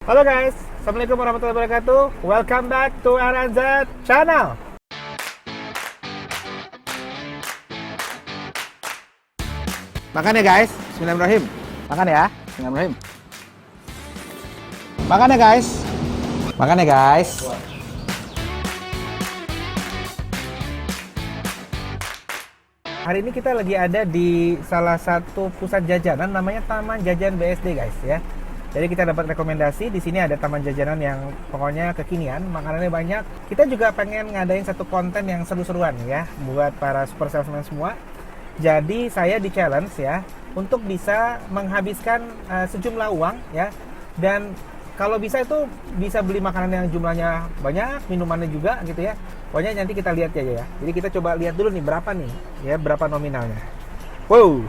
Halo guys, Assalamualaikum warahmatullahi wabarakatuh. Welcome back to RNZ Channel. Makan ya guys, Bismillahirrahmanirrahim. Makan ya, Bismillahirrahmanirrahim. Makan ya guys. Makan ya guys. Hari ini kita lagi ada di salah satu pusat jajanan namanya Taman Jajan BSD guys ya. Jadi kita dapat rekomendasi di sini ada taman jajanan yang pokoknya kekinian, makanannya banyak. Kita juga pengen ngadain satu konten yang seru-seruan ya buat para super salesman semua. Jadi saya di challenge ya untuk bisa menghabiskan sejumlah uang ya, dan kalau bisa itu bisa beli makanan yang jumlahnya banyak, minumannya juga gitu ya. Pokoknya nanti kita lihat aja ya. Jadi kita coba lihat dulu nih berapa nih ya, berapa nominalnya. Wow.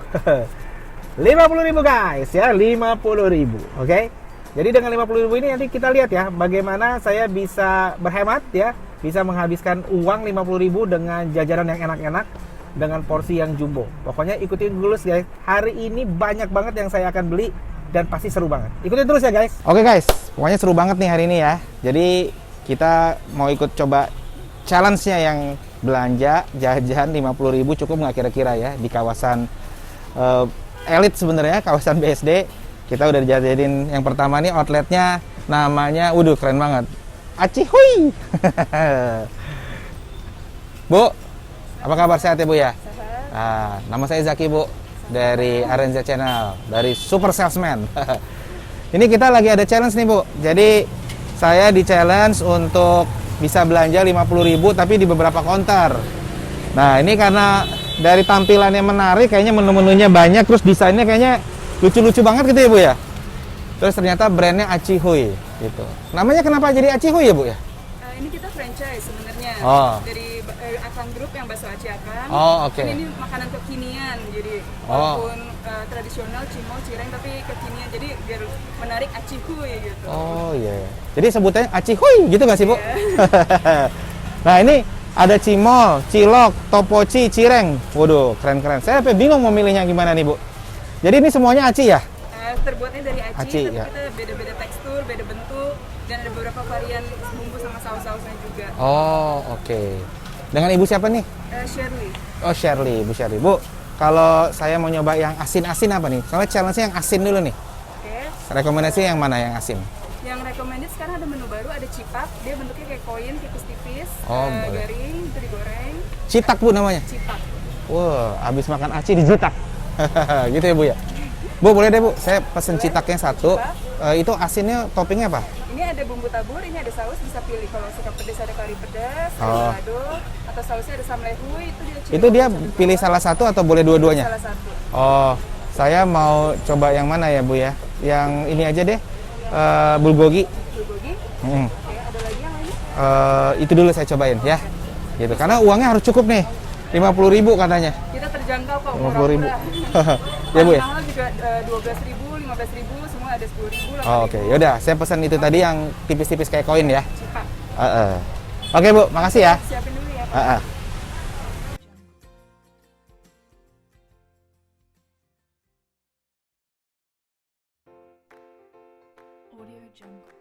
50.000 guys ya, 50.000. Oke. Jadi dengan 50.000 ini nanti kita lihat ya bagaimana saya bisa berhemat ya, bisa menghabiskan uang 50.000 dengan jajanan yang enak-enak dengan porsi yang jumbo. Pokoknya ikutin terus guys. Hari ini banyak banget yang saya akan beli dan pasti seru banget. Ikutin terus ya guys. Oke guys, pokoknya seru banget nih hari ini ya. Jadi kita mau ikut coba challenge-nya yang belanja jajan 50.000 cukup nggak kira-kira ya di kawasan elit sebenarnya, kawasan BSD. Kita udah dijadiin yang pertama nih outletnya, namanya waduh keren banget, Acihuy. Bu, apa kabar, sehat ya Bu ya? Sehat. Nama saya Zaki Bu, dari RNZ Channel, dari Super Salesman. Ini kita lagi ada challenge nih Bu. Jadi saya di challenge untuk bisa belanja 50.000 tapi di beberapa counter. Nah ini karena dari tampilannya menarik, kayaknya menu-menunya banyak, terus desainnya kayaknya lucu-lucu banget gitu ya Bu ya. Terus ternyata brandnya Acihuy gitu. Namanya kenapa jadi Acihuy ya Bu ya? Ini kita franchise sebenarnya dari Akang Group yang bakso Aci Akang. Oh oke. Ini makanan kekinian, jadi walaupun tradisional cimol, cireng, tapi kekinian, jadi biar menarik Acihuy gitu. Oh iya. Jadi sebutannya Acihuy gitu nggak sih Bu? Yeah. Nah ini ada cimol, cilok, topoci, cireng. Waduh, keren-keren. Saya bingung mau milihnya gimana nih, Bu. Jadi ini semuanya aci ya? Terbuatnya dari aci, tapi ya. kita beda-beda tekstur, beda bentuk, dan ada beberapa varian bumbu sama saus-sausnya juga. Oh, oke. Dengan Ibu siapa nih? Shirley. Oh, Shirley, Bu Shirley. Bu, kalau saya mau nyoba yang asin-asin apa nih? Soalnya challenge-nya yang asin dulu nih. Oke. Rekomendasi yang mana yang asin? Yang recommended sekarang ada menu baru, ada cipak. Dia bentuknya kayak koin, tipis-tipis, garing, itu digoreng. Citak Bu namanya? Cipak. Wah, abis makan aci dijitak. Gitu ya Bu ya? Bu, boleh deh Bu, saya pesen citaknya satu. Itu asinnya toppingnya apa? Ini ada bumbu tabur, ini ada saus, bisa pilih. Kalau suka pedas ada kari pedas, ada balado, atau sausnya ada samlehui, itu dia Itu dia pilih salah satu atau boleh dua-duanya? Salah satu. Oh, saya mau coba yang mana ya Bu ya? Yang ini aja deh, bulgogi. Bulgogi? Oke, ada lagi yang lain? Itu dulu saya cobain ya. Gitu, karena uangnya harus cukup nih. 50.000 katanya. Kita terjangkau kok, 50.000. Ya Bu ya? Mahal juga 12.000, 15.000, semua ada 10.000. Oh, oke. Yaudah, saya pesan itu tadi yang tipis-tipis kayak koin ya. Cipak. Oke Bu, makasih ya. Siapin dulu ya. Audio Jungle.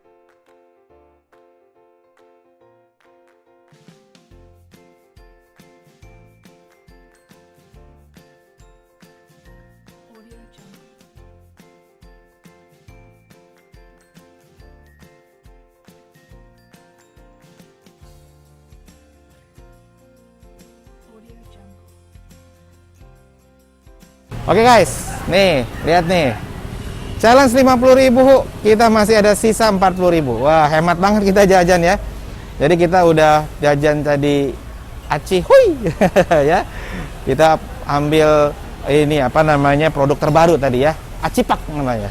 Audio Jungle. Audio Jungle. Oke guys, nih, lihat nih. Challenge 50.000 Bu, kita masih ada sisa 40.000. Wah, hemat banget kita jajan ya. Jadi kita udah jajan tadi Acihuy ya. Kita ambil ini apa namanya, produk terbaru tadi ya. Acipak namanya.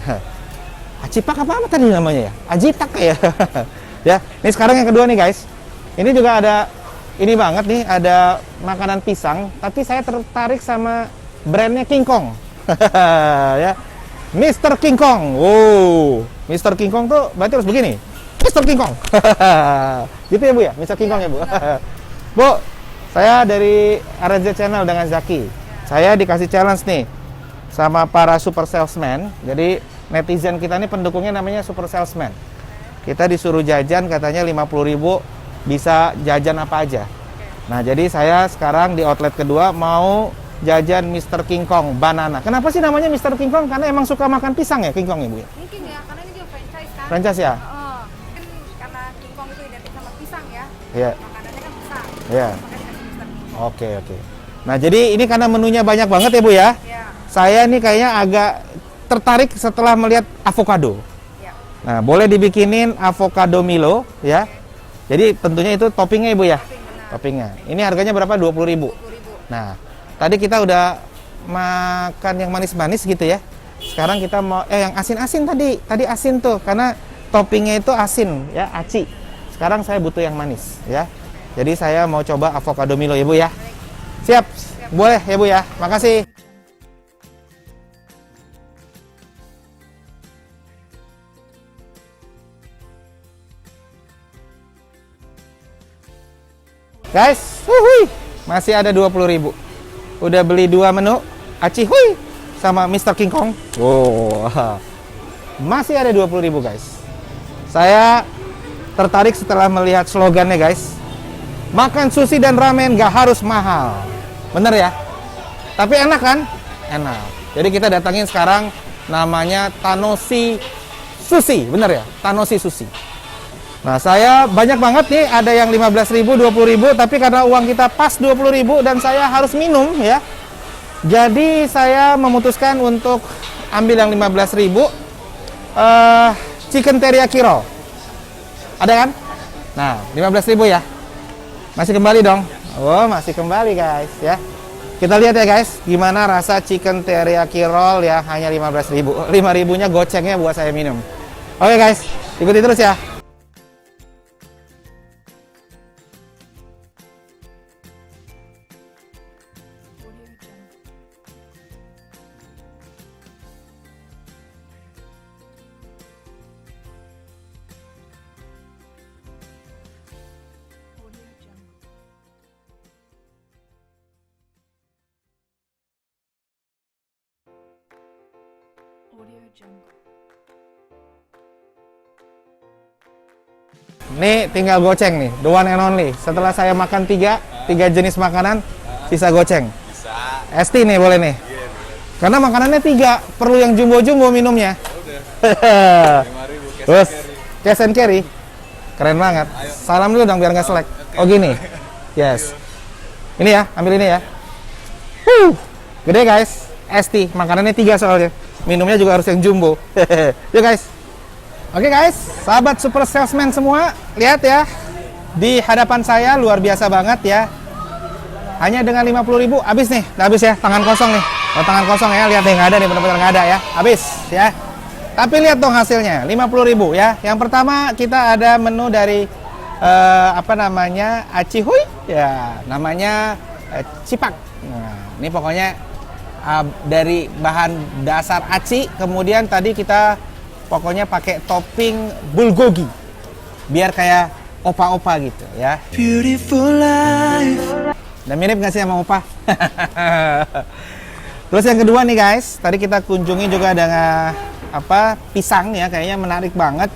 Acipak apa tadi namanya ya? Ajitak ya. Ya, ini sekarang yang kedua nih guys. Ini juga ada ini banget nih, ada makanan pisang, tapi saya tertarik sama brandnya King Kong. Ya. Mr. King Kong. Wow, Mr. King Kong tuh berarti harus begini. Mr. King Kong. Gitu ya Bu ya? Mr. King Kong ya Bu. Bu, saya dari RNZ Channel dengan Zaki. Saya dikasih challenge nih sama para super salesman. Jadi netizen kita ini pendukungnya namanya super salesman. Kita disuruh jajan katanya 50.000 bisa jajan apa aja. Nah, jadi saya sekarang di outlet kedua mau jajan Mr. King Kong banana. Kenapa sih namanya Mr. King Kong? Karena emang suka makan pisang ya King Kong Ibu ya? Mungkin ya, karena ini juga franchise kan. Franchise ya? Mungkin karena King Kong itu identik sama pisang ya. Iya. Makanannya kan pisang. Iya. Makanya dikasih Mr. King Kong. Oke, oke. Nah, jadi ini karena menunya banyak banget ya Bu ya. Ya. Saya nih kayaknya agak tertarik setelah melihat avocado. Ya. Nah, boleh dibikinin avocado Milo ya. Jadi tentunya itu toppingnya Ibu ya? Benar. Toppingnya. Ini harganya berapa? 20.000. 20.000. Nah, tadi kita udah makan yang manis-manis gitu ya. Sekarang kita mau yang asin-asin tadi. Tadi asin tuh karena toppingnya itu asin ya, aci. Sekarang saya butuh yang manis ya. Jadi saya mau coba avocado Milo ya Bu ya. Siap. Boleh ya Bu ya. Makasih. Guys, wuhui, masih ada 20.000. Udah beli 2 menu, aci hui sama Mr. King Kong. Wow. Masih ada 20.000 guys. Saya tertarik setelah melihat slogannya guys. Makan sushi dan ramen gak harus mahal. Bener ya? Tapi enak kan? Enak. Jadi kita datangin sekarang namanya Tanoshi Sushi. Bener ya? Tanoshi Sushi. Nah, saya banyak banget nih, ada yang 15.000, 20.000, tapi karena uang kita pas 20.000 dan saya harus minum ya. Jadi saya memutuskan untuk ambil yang 15.000 chicken teriyaki roll. Ada kan? Nah, 15.000 ya. Masih kembali dong. Oh, masih kembali guys ya. Kita lihat ya guys, gimana rasa chicken teriyaki roll ya, hanya 15.000. 5.000-nya gocengnya buat saya minum. Oke guys, ikuti terus ya. Audio Jungle. Audio Jungle. Nih tinggal goceng nih, the one and only. Setelah saya makan tiga jenis makanan, sisa goceng. Bisa. Esti nih boleh nih. Karena makanannya 3, perlu yang jumbo-jumbo minumnya. Udah. 5.000 Terus, cash and carry. Keren banget. Salam dulu dong biar nggak selek. Oh gini. Yes. Ini ya, ambil ini ya. Gede guys. Esti, makanannya 3 soalnya. Minumnya juga harus yang jumbo. Yuk guys. Oke guys, sahabat super salesman semua, lihat ya. Di hadapan saya luar biasa banget ya. Hanya dengan 50.000 habis nih, udah habis ya, tangan kosong nih. Oh, tangan kosong ya, lihat nih nggak ada nih, benar-benar nggak ada ya. Habis ya. Tapi lihat dong hasilnya, 50.000 ya. Yang pertama kita ada menu dari apa namanya? Acihui ya, namanya cipak. Nah, ini pokoknya dari bahan dasar aci, kemudian tadi kita pokoknya pakai topping bulgogi biar kayak opa-opa gitu ya. Beautiful life. Dan mirip nggak sih sama opa? Terus yang kedua nih guys, tadi kita kunjungi juga dengan apa pisang ya, kayaknya menarik banget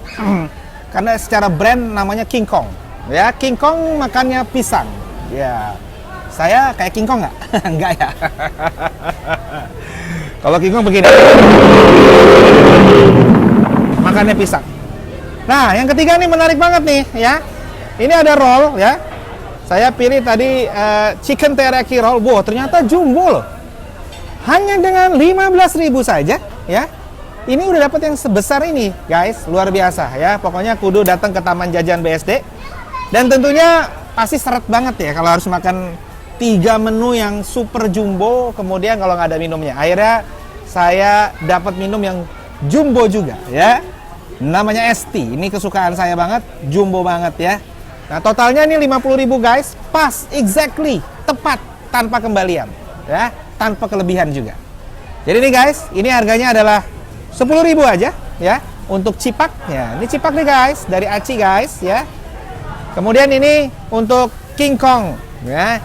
karena secara brand namanya King Kong ya. King Kong makannya pisang ya. Saya kayak King Kong nggak? Nggak ya. Kalau King Kong begini, makannya pisang. Nah, yang ketiga nih menarik banget nih ya. Ini ada roll ya. Saya pilih tadi chicken teriyaki roll. Wow, ternyata jumbo loh. Hanya dengan 15.000 saja ya. Ini udah dapat yang sebesar ini, guys. Luar biasa ya. Pokoknya kudu datang ke Taman Jajan BSD. Dan tentunya pasti seret banget ya kalau harus makan 3 menu yang super jumbo, kemudian kalau nggak ada minumnya. Akhirnya saya dapat minum yang jumbo juga ya. Namanya Esti. Ini kesukaan saya banget, jumbo banget ya. Nah, totalnya ini 50.000 guys, pas exactly, tepat tanpa kembalian ya, tanpa kelebihan juga. Jadi nih guys, ini harganya adalah 10.000 aja ya untuk cipak ya. Ini cipak nih guys, dari Aci guys ya. Kemudian ini untuk King Kong ya.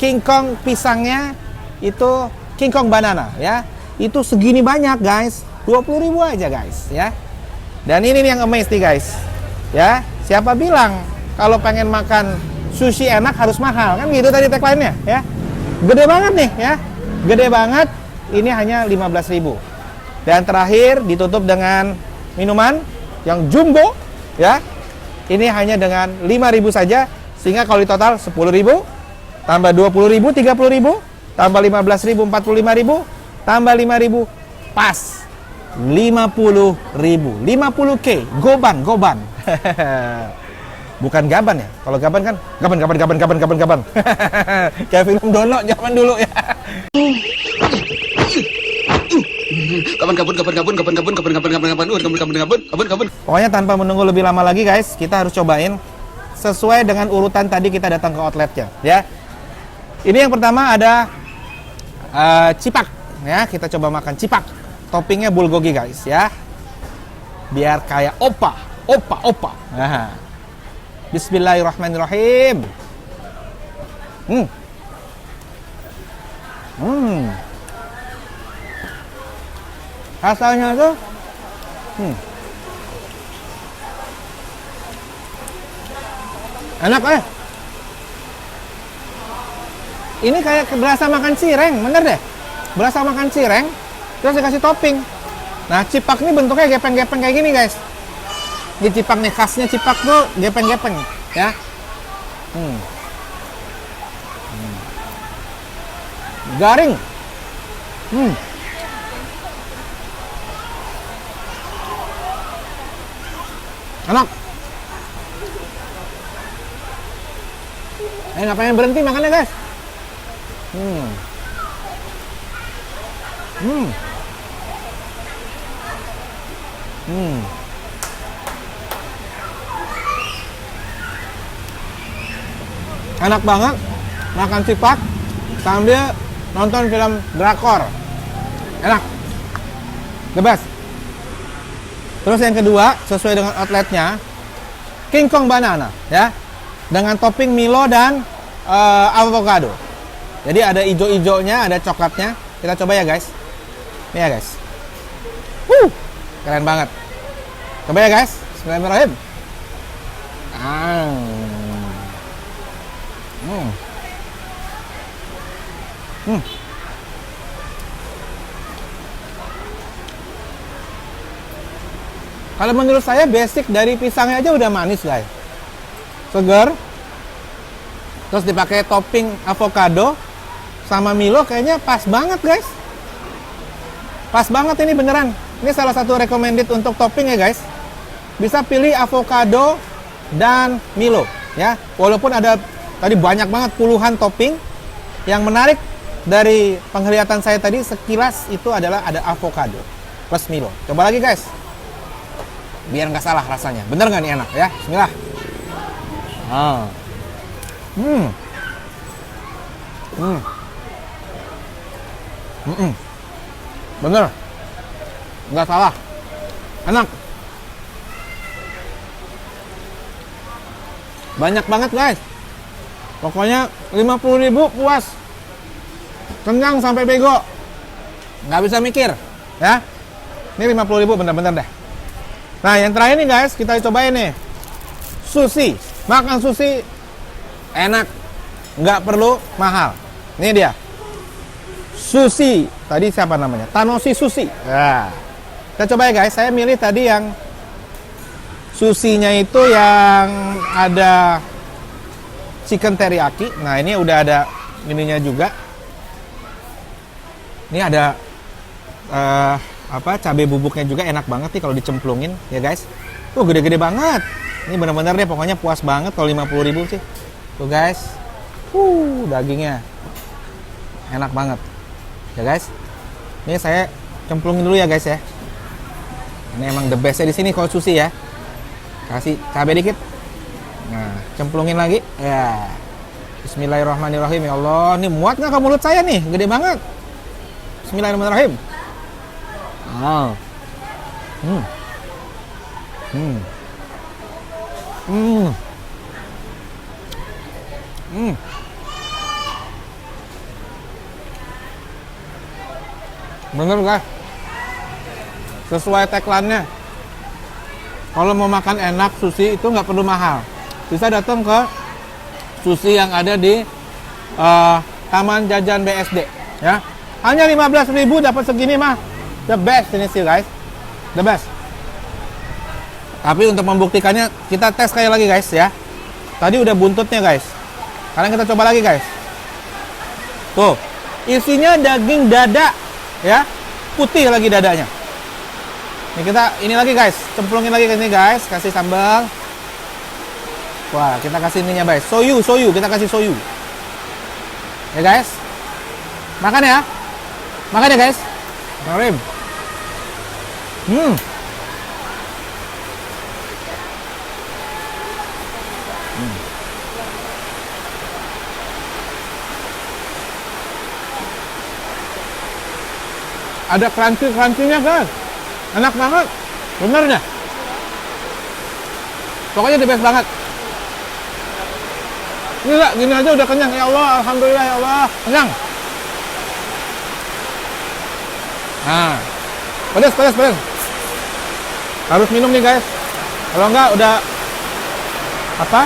King Kong pisangnya itu King Kong banana ya. Itu segini banyak guys, 20.000 aja guys ya. Dan ini nih yang amazing nih guys. Ya, siapa bilang kalau pengen makan sushi enak harus mahal? Kan gitu tadi tagline-nya, ya. Gede banget nih, ya. Gede banget. Ini hanya 15.000. Dan terakhir ditutup dengan minuman yang jumbo, ya. Ini hanya dengan 5.000 saja, sehingga kalau di total 10.000 tambah 20.000 30.000 tambah 15.000 45.000 tambah 5.000 pas 50.000 50K goban bukan gaban ya. Kalau gaban kan gaban kayak film Dono zaman dulu ya. Kapan. Pokoknya tanpa menunggu lebih lama lagi guys, kita harus cobain sesuai dengan urutan tadi kita datang ke outletnya, ya. Ini yang pertama ada cipak, ya. Kita coba makan cipak. Toppingnya bulgogi guys, ya. Biar kayak opa. Nah. Bismillahirrahmanirrahim. Rasanya tuh enak Ini kayak berasa makan cireng, bener deh. Berasa makan cireng, terus dikasih topping. Nah, cipak ini bentuknya gepeng-gepeng kayak gini guys. Ini cipak nih, khasnya cipak tuh gepeng-gepeng, ya. Garing. Enak. Nggak pengen berhenti makannya guys. Enak banget makan cipak sambil nonton film drakor. Enak. The best. Terus yang kedua, sesuai dengan outletnya, King Kong Banana, ya, dengan topping Milo dan avocado. Jadi ada ijo-ijonya, ada coklatnya. Kita coba ya guys. Ini ya guys. Keren banget. Coba ya guys. Bismillahirrahmanirrahim. Kalau menurut saya basic dari pisangnya aja udah manis guys, segar. Terus dipakai topping avocado sama Milo, kayaknya pas banget guys. Pas banget ini beneran. Ini salah satu recommended untuk topping ya guys. Bisa pilih avocado dan Milo, ya. Walaupun ada tadi banyak banget puluhan topping, yang menarik dari penglihatan saya tadi sekilas itu adalah ada avocado plus Milo. Coba lagi guys, biar nggak salah rasanya. Bener nggak nih enak ya? Bismillah. Bener, nggak salah, enak. Banyak banget guys. Pokoknya 50.000 puas, kenyang sampai bego, nggak bisa mikir, ya. Ini 50.000 bener-bener deh. Nah, yang terakhir nih guys, kita cobain nih sushi. Makan sushi enak, nggak perlu mahal. Ini dia sushi. Tadi siapa namanya? Tanoshi Sushi. Nah, kita coba ya guys. Saya milih tadi yang sushinya itu yang ada chicken teriyaki. Nah, ini udah ada ininya juga. Ini ada cabai bubuknya juga, enak banget nih kalau dicemplungin ya guys. Tuh gede-gede banget. Ini bener-bener deh, pokoknya puas banget kalau 50.000 sih. Tuh guys. Dagingnya enak banget. Ya guys. Ini saya cemplungin dulu ya guys ya. Ini emang the bestnya di sini kalau sushi ya. Kasih cabai dikit. Nah, cemplungin lagi. Ya. Bismillahirrahmanirrahim. Ya Allah, ini muat nggak ke mulut saya nih? Gede banget. Bismillahirrahmanirrahim. Bener guys, sesuai tagline-nya. Kalau mau makan enak sushi itu nggak perlu mahal. Bisa datang ke sushi yang ada di Taman Jajan BSD ya. Hanya 15.000 dapat segini mah. The best ini sih guys. The best. Tapi untuk membuktikannya kita tes sekali lagi guys ya. Tadi udah buntutnya guys. Sekarang kita coba lagi guys. Tuh, isinya daging dada ya. Putih lagi dadanya. Ini lagi guys, cemplungin lagi ke sini guys, kasih sambal. Wah, kita kasih ininya guys. Soyu, kita kasih soyu. Ya guys. Makan ya. Makan ya guys. Marim. Ada crunchy-crunchy-nya guys. Enak banget. Bener dah. Pokoknya the best banget. Gila, gini aja udah kenyang. Ya Allah, alhamdulillah ya Allah. Kenyang. Nah. Pedas. Harus minum nih guys. Kalau enggak udah apa?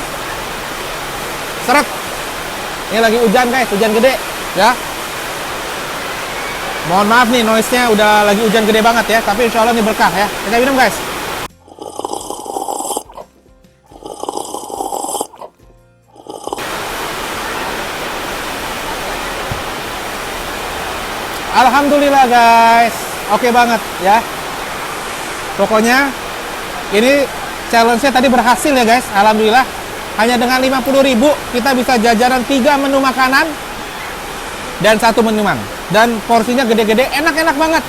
Seret. Ini lagi hujan guys, hujan gede ya. Mohon maaf nih, noise-nya udah lagi hujan gede banget ya. Tapi insya Allah ini berkah ya. Kita minum guys. Alhamdulillah guys. Oke banget ya. Pokoknya ini challenge-nya tadi berhasil ya guys. Alhamdulillah. Hanya dengan 50.000 kita bisa jajanan 3 menu makanan dan 1 minuman. Dan porsinya gede-gede, enak-enak banget.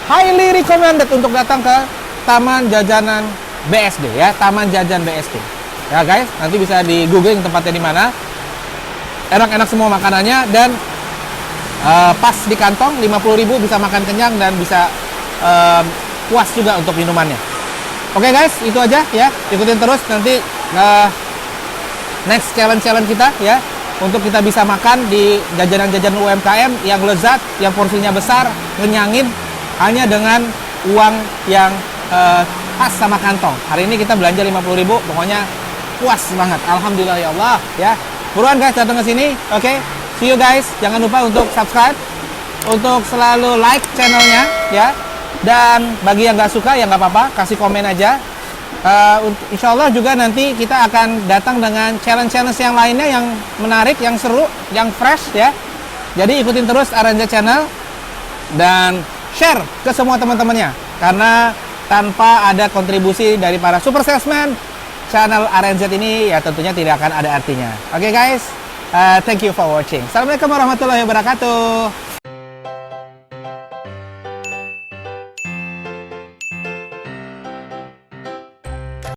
Highly recommended untuk datang ke Taman Jajanan BSD ya, Taman Jajan BSD. Ya guys, nanti bisa di googling tempatnya di mana. Enak-enak semua makanannya dan pas di kantong, 50.000 bisa makan kenyang dan bisa puas juga untuk minumannya. Oke guys, itu aja ya. Ikutin terus nanti next challenge kita ya. Untuk kita bisa makan di jajanan-jajanan UMKM yang lezat, yang porsinya besar, ngenyangin, hanya dengan uang yang pas sama kantong. Hari ini kita belanja 50.000, pokoknya puas banget. Alhamdulillah ya Allah ya. Buruan guys datang ke sini. Oke. See you guys. Jangan lupa untuk subscribe, untuk selalu like channelnya ya. Dan bagi yang nggak suka ya nggak apa-apa, kasih komen aja. Insya Allah juga nanti kita akan datang dengan challenge-challenge yang lainnya yang menarik, yang seru, yang fresh ya. Jadi ikutin terus RNZ Channel dan share ke semua teman-temannya. Karena tanpa ada kontribusi dari para super salesman, channel RNZ ini ya tentunya tidak akan ada artinya. Oke guys, thank you for watching. Assalamualaikum warahmatullahi wabarakatuh.